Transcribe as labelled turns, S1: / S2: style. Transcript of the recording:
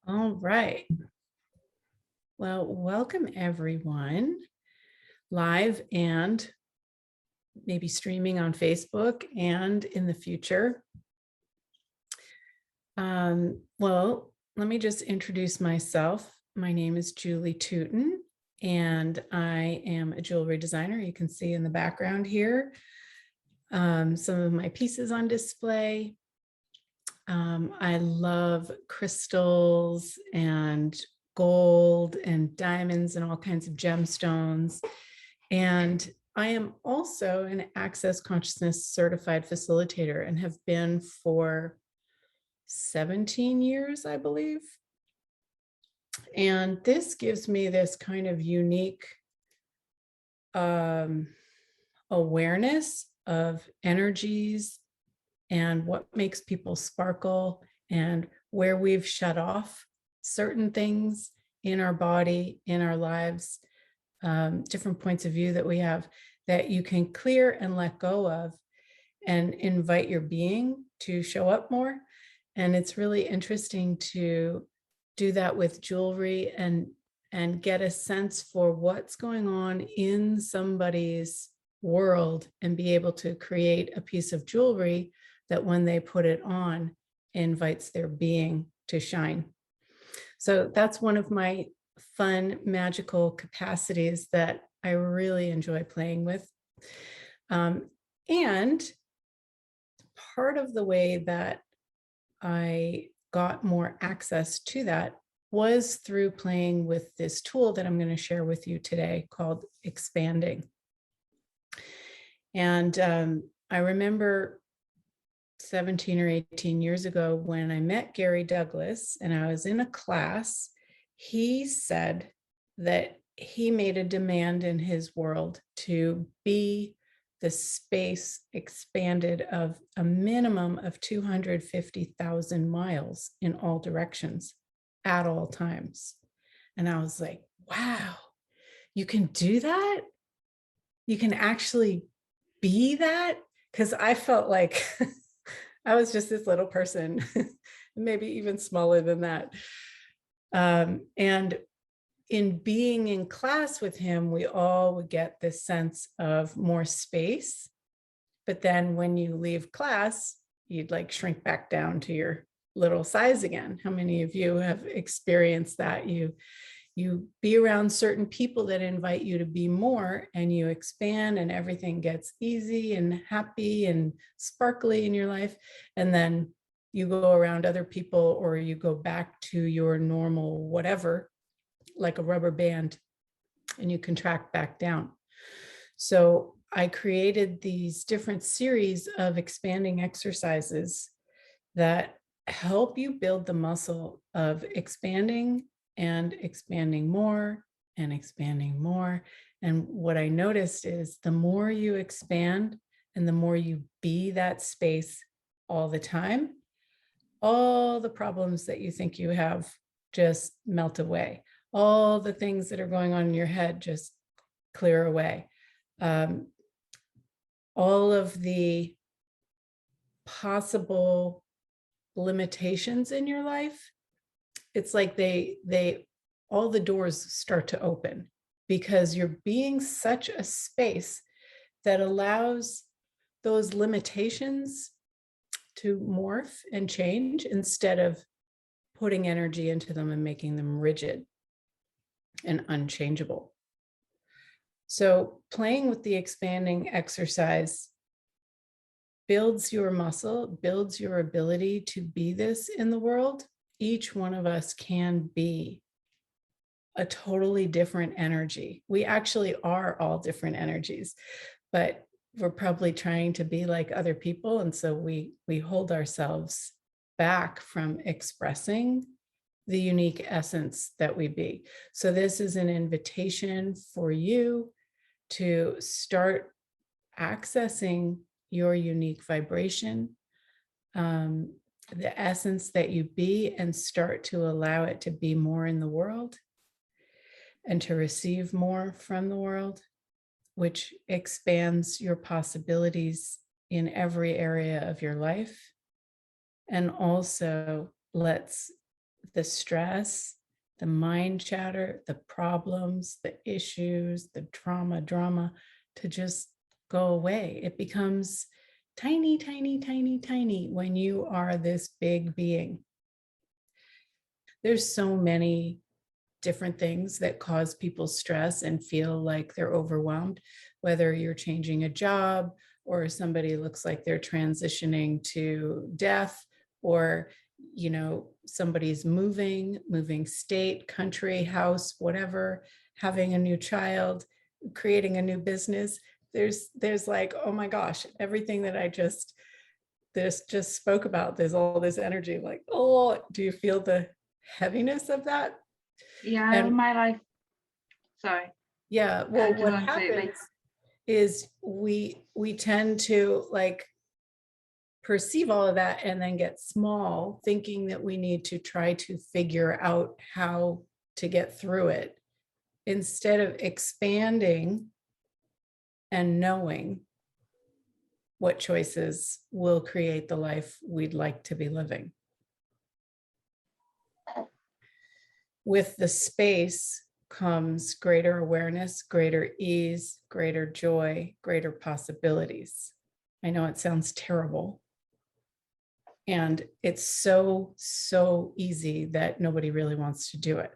S1: All right. Well, welcome everyone, live and maybe streaming on Facebook and in the future. Well, let me just introduce myself. My name is Julie Tooten, and I am a jewelry designer. You can see in the background here some of my pieces on display. I love crystals and gold and diamonds and all kinds of gemstones. And I am also an Access Consciousness certified facilitator and have been for 17 years, I believe. And this gives me this kind of unique awareness of energies and what makes people sparkle and where we've shut off certain things in our body, in our lives, different points of view that we have that you can clear and let go of and invite your being to show up more. And it's really interesting to do that with jewelry and get a sense for what's going on in somebody's world and be able to create a piece of jewelry that when they put it on invites their being to shine. So that's one of my fun, magical capacities that I really enjoy playing with. And part of the way that I got more access to that was through playing with this tool that I'm going to share with you today called Expanding. And I remember 17 or 18 years ago when I met Gary Douglas and I was in a class, he said that he made a demand in his world to be the space expanded of a minimum of 250,000 miles in all directions at all times. And I was like, wow, you can do that? You can actually be that? Because I felt like I was just this little person, maybe even smaller than that. And in being in class with him, we all would get this sense of more space. But then when you leave class, you'd like shrink back down to your little size again. How many of you have experienced that? You be around certain people that invite you to be more and you expand and everything gets easy and happy and sparkly in your life. And then you go around other people or you go back to your normal whatever, like a rubber band, and you contract back down. So I created these different series of expanding exercises that help you build the muscle of expanding and expanding more and expanding more. And what I noticed is the more you expand and the more you be that space all the time, all the problems that you think you have just melt away. All the things that are going on in your head just clear away. All of the possible limitations in your life, it's like all the doors start to open because you're being such a space that allows those limitations to morph and change instead of putting energy into them and making them rigid and unchangeable. So playing with the expanding exercise builds your muscle, builds your ability to be this in the world. Each one of us can be a totally different energy. We actually are all different energies, but we're probably trying to be like other people. And so we hold ourselves back from expressing the unique essence that we be. So this is an invitation for you to start accessing your unique vibration, the essence that you be, and start to allow it to be more in the world and to receive more from the world, which expands your possibilities in every area of your life and also lets the stress, the mind chatter, the problems, the issues, the drama to just go away. It becomes tiny, tiny, tiny, tiny when you are this big being. There's so many different things that cause people stress and feel like they're overwhelmed, whether you're changing a job or somebody looks like they're transitioning to death, or somebody's moving state, country, house, whatever, having a new child, creating a new business. There's like, oh my gosh, everything that I just spoke about, there's all this energy, like, oh, do you feel the heaviness of that?
S2: Yeah,
S1: And
S2: my life. Sorry.
S1: yeah, well,
S2: I do
S1: what
S2: absolutely.
S1: happens is we tend to like perceive all of that and then get small, thinking that we need to try to figure out how to get through it instead of expanding and knowing what choices will create the life we'd like to be living. With the space comes greater awareness, greater ease, greater joy, greater possibilities. I know it sounds terrible. And it's so, so easy that nobody really wants to do it.